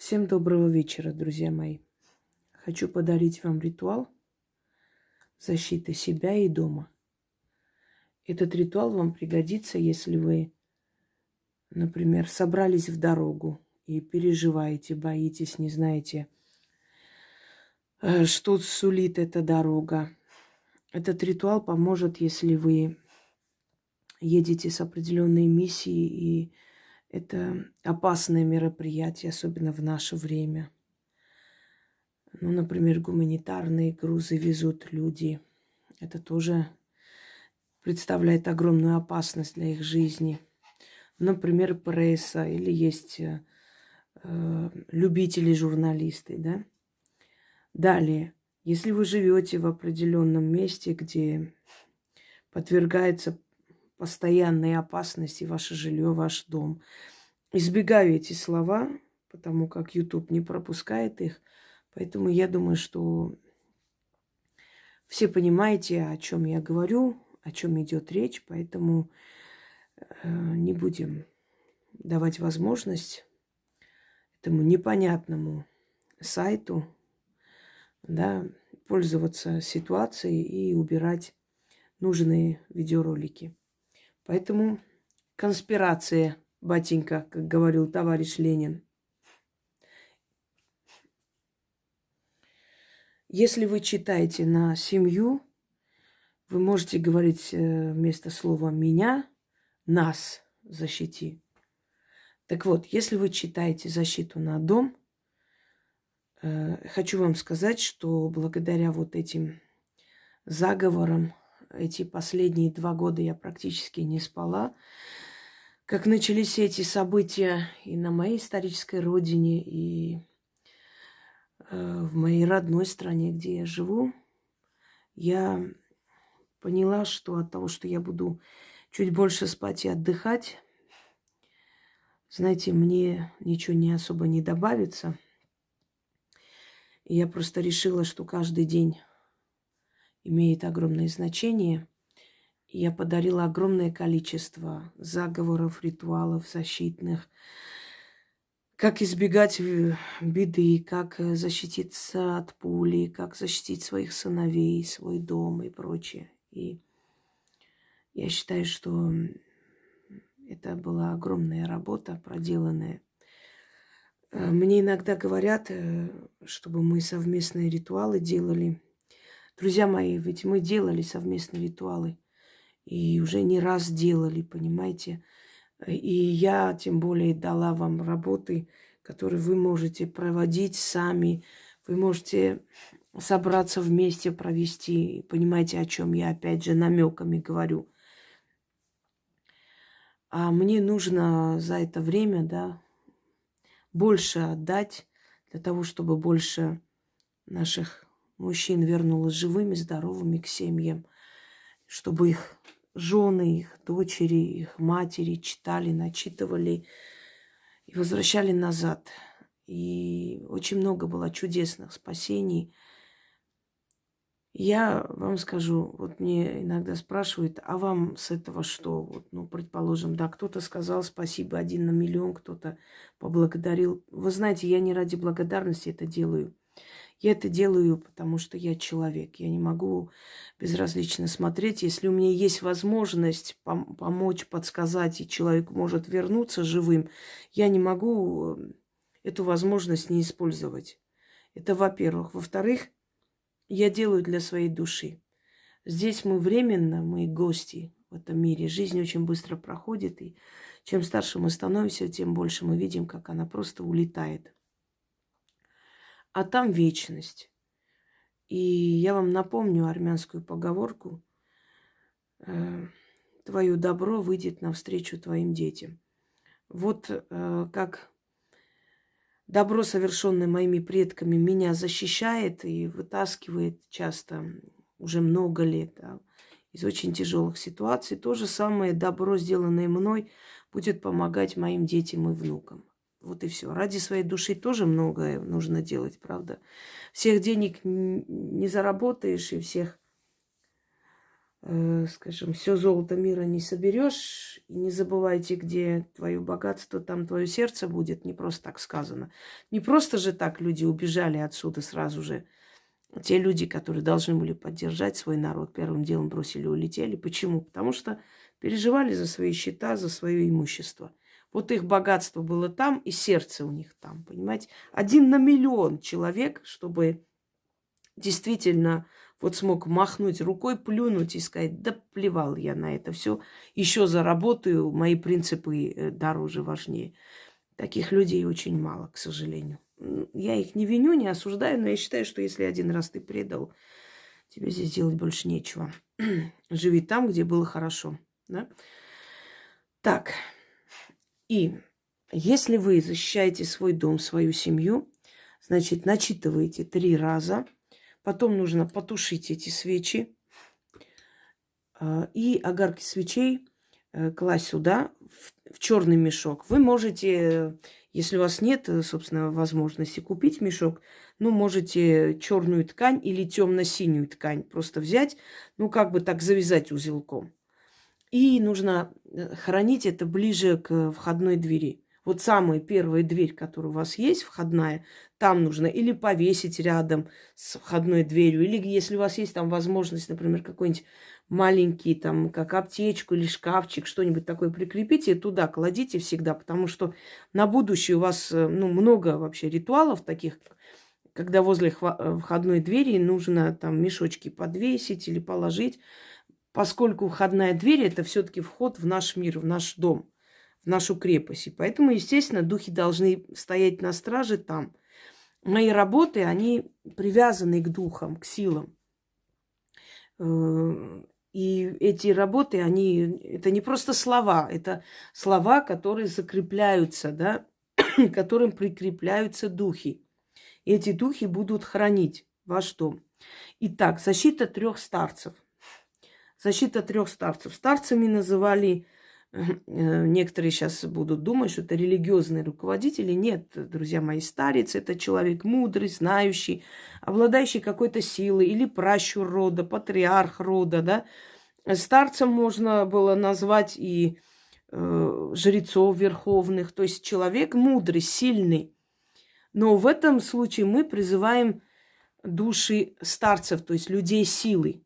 Всем доброго вечера, друзья мои. Хочу подарить вам ритуал защиты себя и дома. Этот ритуал вам пригодится, если вы, например, собрались в дорогу и переживаете, боитесь, не знаете, что сулит эта дорога. Этот ритуал поможет, если вы едете с определенной миссией, и это опасное мероприятие, особенно в наше время. Ну, например, гуманитарные грузы везут люди. Это тоже представляет огромную опасность для их жизни. Например, пресса или есть любители журналисты, да. Далее, если вы живете в определенном месте, где подвергается постоянной опасности ваше жилье, ваш дом, избегаю эти слова, потому как YouTube не пропускает их. Поэтому я думаю, что все понимаете, о чем я говорю, о чем идет речь, поэтому не будем давать возможность этому непонятному сайту, да, пользоваться ситуацией и убирать нужные видеоролики. Поэтому конспирация, батенька, как говорил товарищ Ленин. Если вы читаете на семью, вы можете говорить вместо слова «меня» «нас защити». Так вот, если вы читаете защиту на дом, хочу вам сказать, что благодаря вот этим заговорам, эти последние 2 года я практически не спала, как начались эти события и на моей исторической родине, и в моей родной стране, где я живу, я поняла, что от того, что я буду чуть больше спать и отдыхать, знаете, мне ничего не особо не добавится. И я просто решила, что каждый день имеет огромное значение. И я подарила огромное количество заговоров, ритуалов защитных. Как избегать беды, как защититься от пули, как защитить своих сыновей, свой дом и прочее. И я считаю, что это была огромная работа, проделанная. Мне иногда говорят, чтобы мы совместные ритуалы делали. Друзья мои, ведь мы делали совместные ритуалы. И уже не раз делали, понимаете. И я тем более дала вам работы, которые вы можете проводить сами. Вы можете собраться вместе, провести. Понимаете, о чем я опять же намеками говорю. А мне нужно за это время, да, больше отдать для того, чтобы больше наших мужчин вернулось живыми, здоровыми к семьям, чтобы их жены, их дочери, их матери читали, начитывали и возвращали назад. И очень много было чудесных спасений. Я вам скажу, вот мне иногда спрашивают, а вам с этого что? Вот, ну, предположим, да, кто-то сказал спасибо 1 на 1 000 000, кто-то поблагодарил. Вы знаете, я не ради благодарности это делаю. Я это делаю, потому что я человек. Я не могу безразлично смотреть. Если у меня есть возможность помочь, подсказать, и человек может вернуться живым, я не могу эту возможность не использовать. Это во-первых. Во-вторых, я делаю для своей души. Здесь мы временно, мы гости в этом мире. Жизнь очень быстро проходит, и чем старше мы становимся, тем больше мы видим, как она просто улетает. А там вечность. И я вам напомню армянскую поговорку: «Твое добро выйдет навстречу твоим детям». Вот как добро, совершенное моими предками, меня защищает и вытаскивает часто, уже много лет, да, из очень тяжелых ситуаций. То же самое добро, сделанное мной, будет помогать моим детям и внукам. Вот и все. Ради своей души тоже многое нужно делать, правда. Всех денег не заработаешь и всех скажем, все золото мира не соберешь. И не забывайте, где твое богатство, там твое сердце будет. Не просто так сказано. Не просто же так люди убежали отсюда сразу же. Те люди, которые должны были поддержать свой народ, первым делом бросили, улетели. Почему? Потому что переживали за свои счета, за свое имущество. Вот их богатство было там, и сердце у них там, понимаете? 1 на 1 000 000 человек, чтобы действительно вот смог махнуть рукой, плюнуть и сказать: да плевал я на это все, еще заработаю, мои принципы дороже, важнее. Таких людей очень мало, к сожалению. Я их не виню, не осуждаю, но я считаю, что если один раз ты предал, тебе здесь делать больше нечего. Живи там, где было хорошо. Да? Так, и если вы защищаете свой дом, свою семью, значит, начитываете 3 раза, потом нужно потушить эти свечи и огарки свечей класть сюда, в черный мешок. Вы можете, если у вас нет, собственно, возможности купить мешок, ну, можете черную ткань или темно-синюю ткань просто взять, ну, как бы так завязать узелком. И нужно хранить это ближе к входной двери. Вот самая первая дверь, которая у вас есть, входная, там нужно или повесить рядом с входной дверью, или если у вас есть там возможность, например, какой-нибудь маленький, там, как аптечку или шкафчик, что-нибудь такое прикрепите, туда кладите всегда, потому что на будущее у вас, ну, много вообще ритуалов таких, когда возле входной двери нужно там мешочки подвесить или положить, поскольку входная дверь – это все-таки вход в наш мир, в наш дом, в нашу крепость. И поэтому, естественно, духи должны стоять на страже там. Мои работы, они привязаны к духам, к силам. И эти работы, это не просто слова, это слова, которые закрепляются, да, к которым прикрепляются духи. И эти духи будут хранить ваш дом. Итак, защита 3 старцев. Защита 3 старцев. Старцами называли, некоторые сейчас будут думать, что это религиозные руководители. Нет, друзья мои, старец – это человек мудрый, знающий, обладающий какой-то силой, или пращур рода, патриарх рода, да. Старцем можно было назвать и жрецов верховных, то есть человек мудрый, сильный. Но в этом случае мы призываем души старцев, то есть людей силы.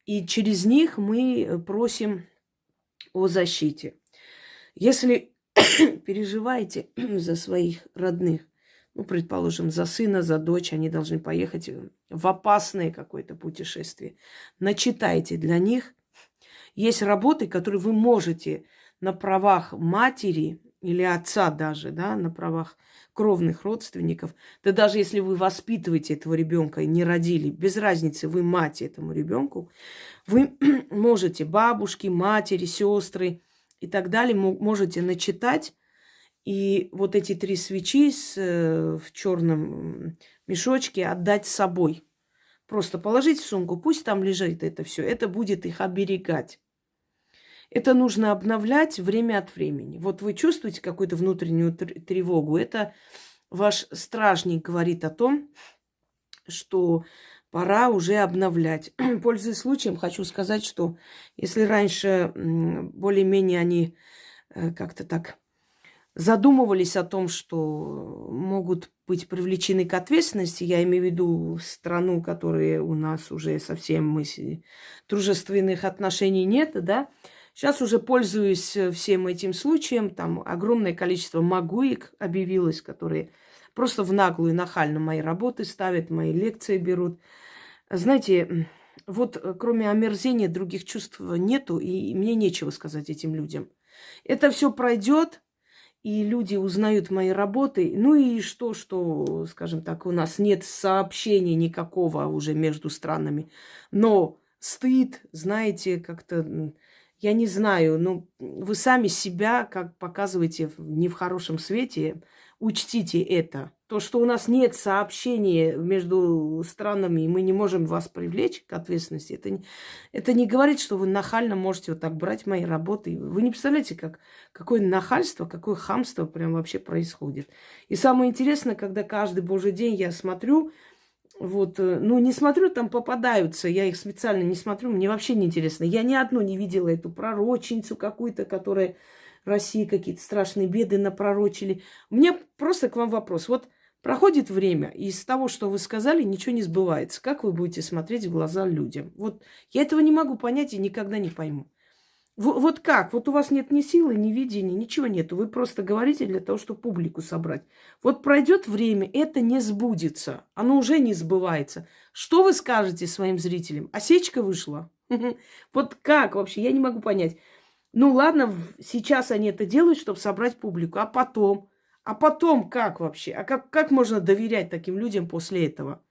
И через них мы просим о защите. Если переживаете за своих родных, ну, предположим, за сына, за дочь, они должны поехать в опасное какое-то путешествие, начитайте для них. Есть работы, которые вы можете на правах матери или отца даже, да, на правах кровных родственников, да даже если вы воспитываете этого ребенка и не родили, без разницы, вы мать этому ребенку, вы можете бабушки, матери, сестры и так далее, можете начитать, и вот эти 3 свечи в черном мешочке отдать с собой. Просто положить в сумку, пусть там лежит это все, это будет их оберегать. Это нужно обновлять время от времени. Вот вы чувствуете какую-то внутреннюю тревогу. Это ваш стражник говорит о том, что пора уже обновлять. Пользуясь случаем, хочу сказать, что если раньше более-менее они как-то так задумывались о том, что могут быть привлечены к ответственности, я имею в виду страну, которая у нас уже совсем дружественных отношений нет, да, сейчас уже пользуюсь всем этим случаем. Там огромное количество магуек объявилось, которые просто в наглую, нахально мои работы ставят, мои лекции берут. Знаете, вот кроме омерзения других чувств нету, и мне нечего сказать этим людям. Это все пройдет, и люди узнают мои работы. Ну и что, скажем так, у нас нет сообщения никакого уже между странами. Но стыд, знаете, как-то... Я не знаю, но вы сами себя как показываете не в хорошем свете. Учтите это. То, что у нас нет сообщения между странами, и мы не можем вас привлечь к ответственности, это не говорит, что вы нахально можете вот так брать мои работы. Вы не представляете, какое нахальство, какое хамство прям вообще происходит. И самое интересное, когда каждый божий день я смотрю, Вот, ну, не смотрю, там попадаются, я их специально не смотрю, мне вообще не интересно. Я ни одну не видела эту пророчницу какую-то, которая России какие-то страшные беды напророчили. У меня просто к вам вопрос. Вот проходит время, и из того, что вы сказали, ничего не сбывается. Как вы будете смотреть в глаза людям? Вот я этого не могу понять и никогда не пойму. Вот как? Вот у вас нет ни силы, ни видения, ничего нету. Вы просто говорите для того, чтобы публику собрать. Вот пройдет время, это не сбудется. Оно уже не сбывается. Что вы скажете своим зрителям? Осечка вышла? Вот как вообще? Я не могу понять. Ну ладно, сейчас они это делают, чтобы собрать публику. А потом? А потом как вообще? А как можно доверять таким людям после этого?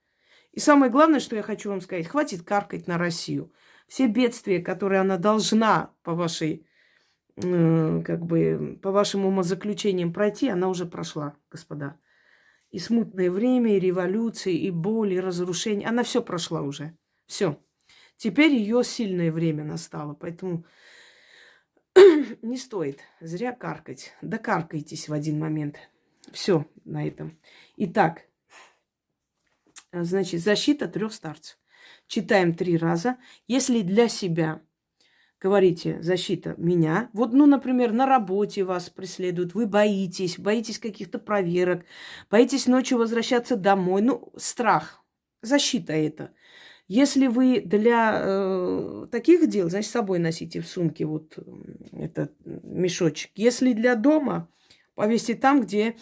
И самое главное, что я хочу вам сказать, хватит каркать на Россию. Все бедствия, которые она должна по вашей, как бы, по вашим умозаключениям пройти, она уже прошла, господа. И смутное время, и революции, и боль, и разрушение. Она все прошла уже. Все. Теперь ее сильное время настало. Поэтому не стоит зря каркать. Докаркайтесь в один момент. Все на этом. Итак, значит, защита 3 старцев. Читаем 3 раза. Если для себя говорите защита меня, вот, ну, например, на работе вас преследуют, вы боитесь каких-то проверок, боитесь ночью возвращаться домой, ну, страх, защита это. Если вы для таких дел, значит, с собой носите в сумке вот этот мешочек. Если для дома, повесьте там, где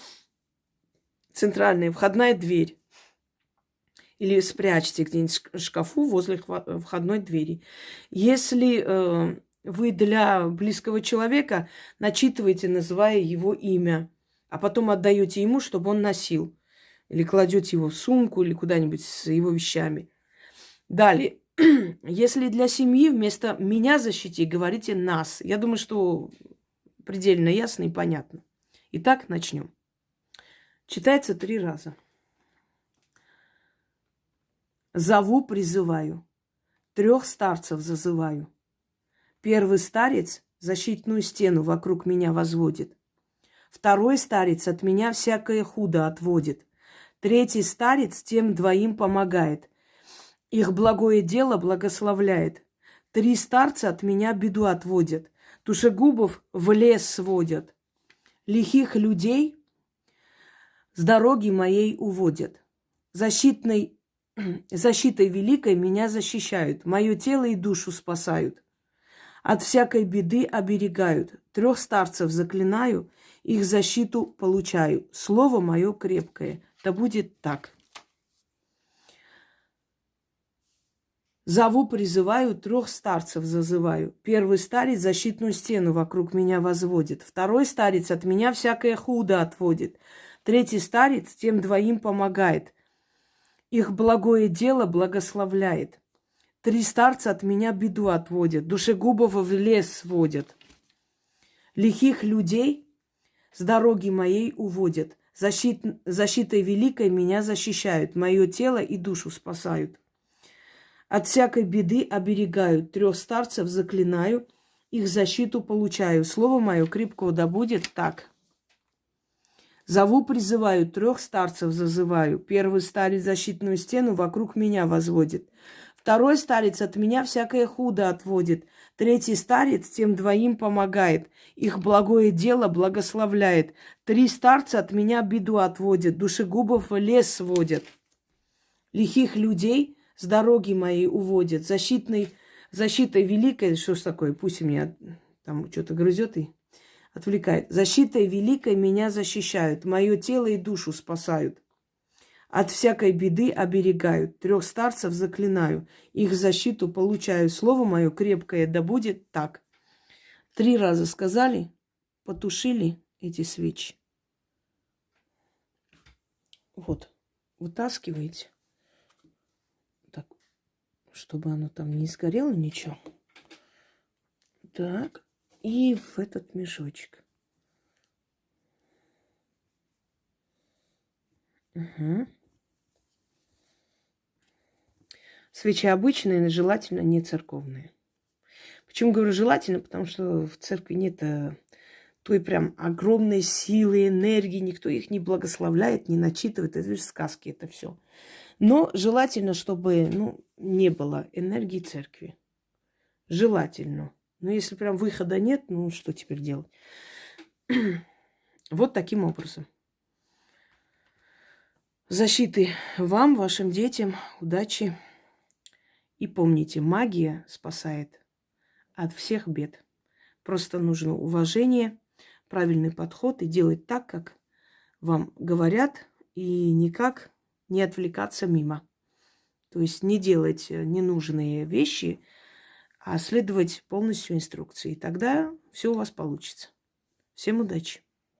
центральная входная дверь. Или спрячьте где-нибудь в шкафу возле входной двери. Если вы для близкого человека начитываете, называя его имя, а потом отдаете ему, чтобы он носил. Или кладете его в сумку, или куда-нибудь с его вещами. Далее. Если для семьи вместо «меня защити» говорите «нас». Я думаю, что предельно ясно и понятно. Итак, начнем. Читается 3 раза. Зову, призываю, 3 старцев зазываю. Первый старец защитную стену вокруг меня возводит. Второй старец от меня всякое худо отводит. Третий старец тем 2 помогает. Их благое дело благословляет. 3 старца от меня беду отводят. Душегубов в лес сводят. Лихих людей с дороги моей уводят. Защитой великой меня защищают, мое тело и душу спасают. От всякой беды оберегают. 3 старцев заклинаю, их защиту получаю. Слово мое крепкое, да будет так. Зову, призываю, 3 старцев зазываю. Первый старец защитную стену вокруг меня возводит. Второй старец от меня всякое худо отводит. Третий старец тем 2 помогает. Их благое дело благословляет. 3 старца от меня беду отводят, душегубов в лес сводят. Лихих людей с дороги моей уводят. Защитой великой меня защищают, мое тело и душу спасают. От всякой беды оберегают, 3 старцев заклинаю, их защиту получаю. Слово мое крепкого да будет так. Зову, призываю, 3 старцев зазываю. Первый старец защитную стену вокруг меня возводит. Второй старец от меня всякое худо отводит. Третий старец тем 2 помогает. Их благое дело благословляет. 3 старца от меня беду отводят. Душегубов в лес сводят. Лихих людей с дороги моей уводят. Защитой великой, что ж такое, пусть меня там что-то грызет и отвлекает. Защитой великой меня защищают, мое тело и душу спасают. От всякой беды оберегают, 3 старцев заклинаю, их защиту получаю. Слово мое крепкое, да будет так. 3 раза сказали, потушили эти свечи. Вот, вытаскиваете. Так, чтобы оно там не сгорело ничего. Так. И в этот мешочек. Угу. Свечи обычные, но желательно не церковные. Почему говорю желательно? Потому что в церкви нет той прям огромной силы, энергии. Никто их не благословляет, не начитывает. Это же сказки, это все. Но желательно, чтобы не было энергии церкви. Желательно. Но если прям выхода нет, что теперь делать? Вот таким образом. Защиты вам, вашим детям, удачи. И помните, магия спасает от всех бед. Просто нужно уважение, правильный подход и делать так, как вам говорят, и никак не отвлекаться мимо. То есть не делать ненужные вещи, а следовать полностью инструкции. И тогда все у вас получится. Всем удачи!